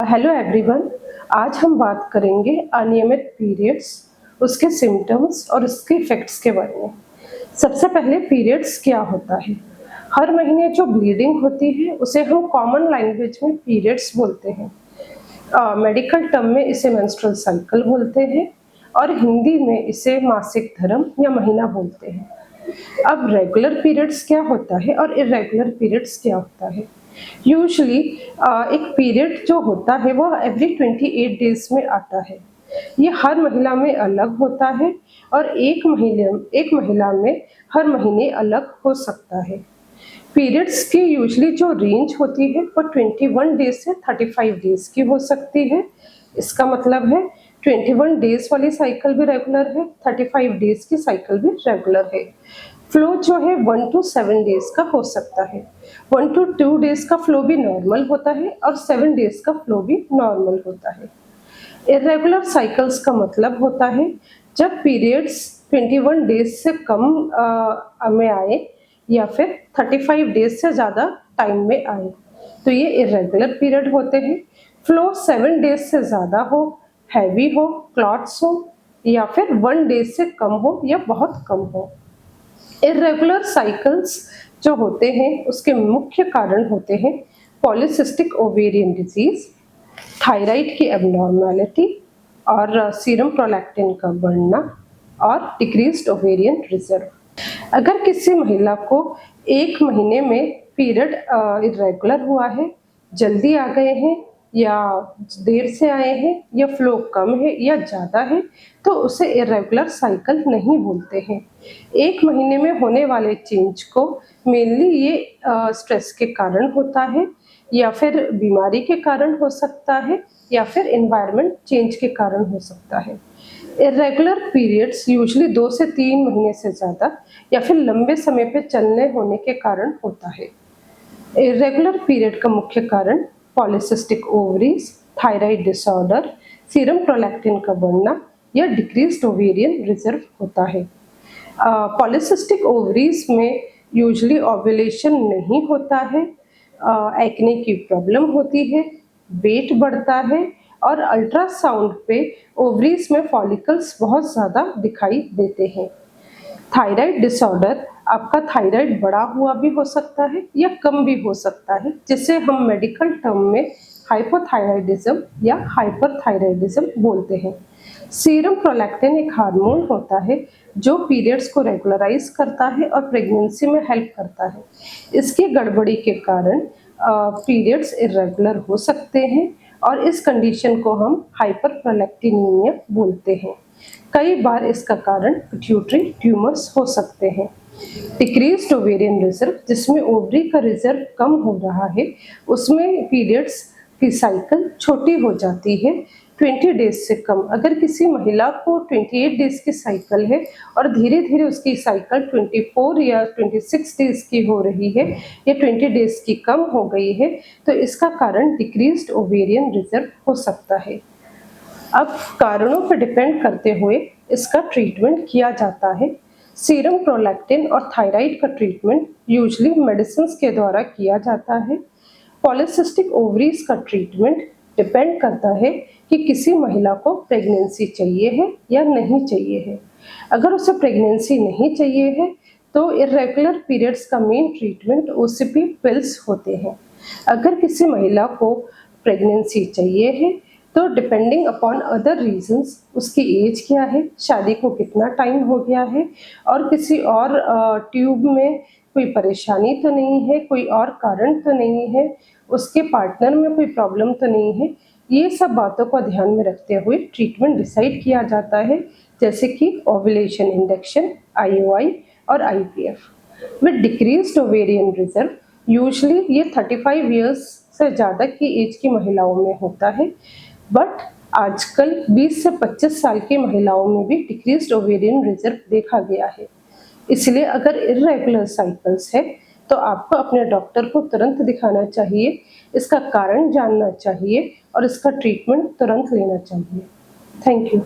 Hello everyone. आज हम बात करेंगे अनियमित पीरियड्स, उसके सिम्टम्स और उसके इफेक्ट्स के बारे में। सबसे पहले पीरियड्स क्या होता है। हर महीने जो ब्लीडिंग होती है उसे हम कॉमन लैंग्वेज में पीरियड्स बोलते हैं। मेडिकल टर्म में इसे मेंस्ट्रुअल साइकिल बोलते हैं और हिंदी में इसे मासिक धर्म या महीना बोलते हैं। अब रेगुलर पीरियड्स क्या होता है और इरेगुलर पीरियड्स क्या होता है। यूजुअली एक पीरियड जो होता है वह एवरी 28 डेज में आता है। ये हर महिला में अलग होता है और एक महिला में हर महीने अलग हो सकता है। पीरियड्स की यूजुअली जो रेंज होती है वो 21 डेज से 35 डेज की हो सकती है। इसका मतलब है 21 डेज वाली साइकिल भी रेगुलर है, 35 डेज की साइकिल भी रेगुलर है। फ्लो जो है 1 to 7 डेज का हो सकता है। 1 to 2 डेज का फ्लो भी नॉर्मल होता है और 7 डेज का फ्लो भी नॉर्मल होता है। इरेगुलर साइकिल्स का मतलब होता है जब पीरियड्स 21 डेज से कम में आए या फिर 35 डेज से ज़्यादा टाइम में आए, तो ये इरेगुलर पीरियड होते हैं। फ्लो 7 डेज से ज़्यादा हो, हैवी हो, क्लॉट्स हो या फिर 1 डेज से कम हो या बहुत कम हो। इरेगुलर साइकिल्स जो होते हैं उसके मुख्य कारण होते हैं पॉलीसिस्टिक ओवेरियन डिजीज, थायराइड की एबनॉर्मैलिटी और सीरम प्रोलैक्टिन का बढ़ना और डिक्रीज्ड ओवेरियन रिजर्व। अगर किसी महिला को एक महीने में पीरियड इरेगुलर हुआ है, जल्दी आ गए हैं या देर से आए हैं या फ्लो कम है या ज़्यादा है, तो उसे इरेगुलर साइकिल नहीं बोलते हैं। एक महीने में होने वाले चेंज को मेनली ये स्ट्रेस के कारण होता है या फिर बीमारी के कारण हो सकता है या फिर एनवायरनमेंट चेंज के कारण हो सकता है। इरेगुलर पीरियड्स यूजुअली 2 से 3 महीने से ज़्यादा या फिर लंबे समय पे चलने होने के कारण होता है। इरेगुलर पीरियड का मुख्य कारण polycystic ovaries, thyroid disorder, serum prolactin का बढ़ना या डिक्रीज्ड ओवेरियन रिजर्व होता है। पॉलीसिस्टिक ओवरीज में यूजुअली ओव्यूलेशन नहीं होता है, एक्ने की प्रॉब्लम होती है, वेट बढ़ता है और अल्ट्रासाउंड पे ओवरीज में फॉलिकल्स बहुत ज़्यादा दिखाई देते हैं। थायराइड डिसऑर्डर आपका थायराइड बढ़ा हुआ भी हो सकता है या कम भी हो सकता है, जिसे हम मेडिकल टर्म में हाइपोथायराइडिज्म या हाइपरथायराइडिज्म बोलते हैं। सीरम प्रोलैक्टिन एक हार्मोन होता है जो पीरियड्स को रेगुलराइज करता है और प्रेगनेंसी में हेल्प करता है। इसकी गड़बड़ी के कारण पीरियड्स इरेगुलर हो सकते हैं और इस कंडीशन को हम हाइपरप्रोलैक्टिनीमिया बोलते हैं। कई बार इसका कारण पिट्यूटरी ट्यूमर्स हो सकते हैं। डिक्रीज्ड ओवेरियन रिजर्व, जिसमें ओवरी का रिजर्व कम हो रहा है, उसमें पीरियड्स की साइकिल छोटी हो जाती है, 20 डेज से कम। अगर किसी महिला को 28 डेज की साइकिल है और धीरे धीरे उसकी साइकिल 24 या 26 डेज की हो रही है या 20 डेज की कम हो गई है, तो इसका कारण डिक्रीज्ड ओवेरियन रिजर्व हो सकता है। अब कारणों पर डिपेंड करते हुए इसका ट्रीटमेंट किया जाता है। सीरम प्रोलैक्टिन और थायराइड का ट्रीटमेंट यूजुअली मेडिसिन के द्वारा किया जाता है। पॉलीसिस्टिक ओवरीज का ट्रीटमेंट डिपेंड करता है कि किसी महिला को प्रेगनेंसी चाहिए है या नहीं चाहिए है। अगर उसे प्रेगनेंसी नहीं चाहिए है तो इरेगुलर पीरियड्स का मेन ट्रीटमेंट ओसीपी पिल्स होते हैं। अगर किसी महिला को प्रेगनेंसी चाहिए है तो डिपेंडिंग अपॉन अदर रीजंस, उसकी एज क्या है, शादी को कितना टाइम हो गया है और किसी और ट्यूब में कोई परेशानी तो नहीं है, कोई और कारण तो नहीं है, उसके पार्टनर में कोई प्रॉब्लम तो नहीं है, ये सब बातों को ध्यान में रखते हुए ट्रीटमेंट डिसाइड किया जाता है, जैसे कि ओव्यूलेशन इंडक्शन, आईयूआई और IVF. With decreased ovarian reserve, usually ये 35 इयर्स से ज़्यादा की एज की महिलाओं में होता है, बट आजकल 20 से 25 साल की महिलाओं में भी डिक्रीज्ड ओवेरियन रिजर्व देखा गया है। इसलिए अगर इरेगुलर साइकिल्स है तो आपको अपने डॉक्टर को तुरंत दिखाना चाहिए, इसका कारण जानना चाहिए और इसका ट्रीटमेंट तुरंत लेना चाहिए। Thank you.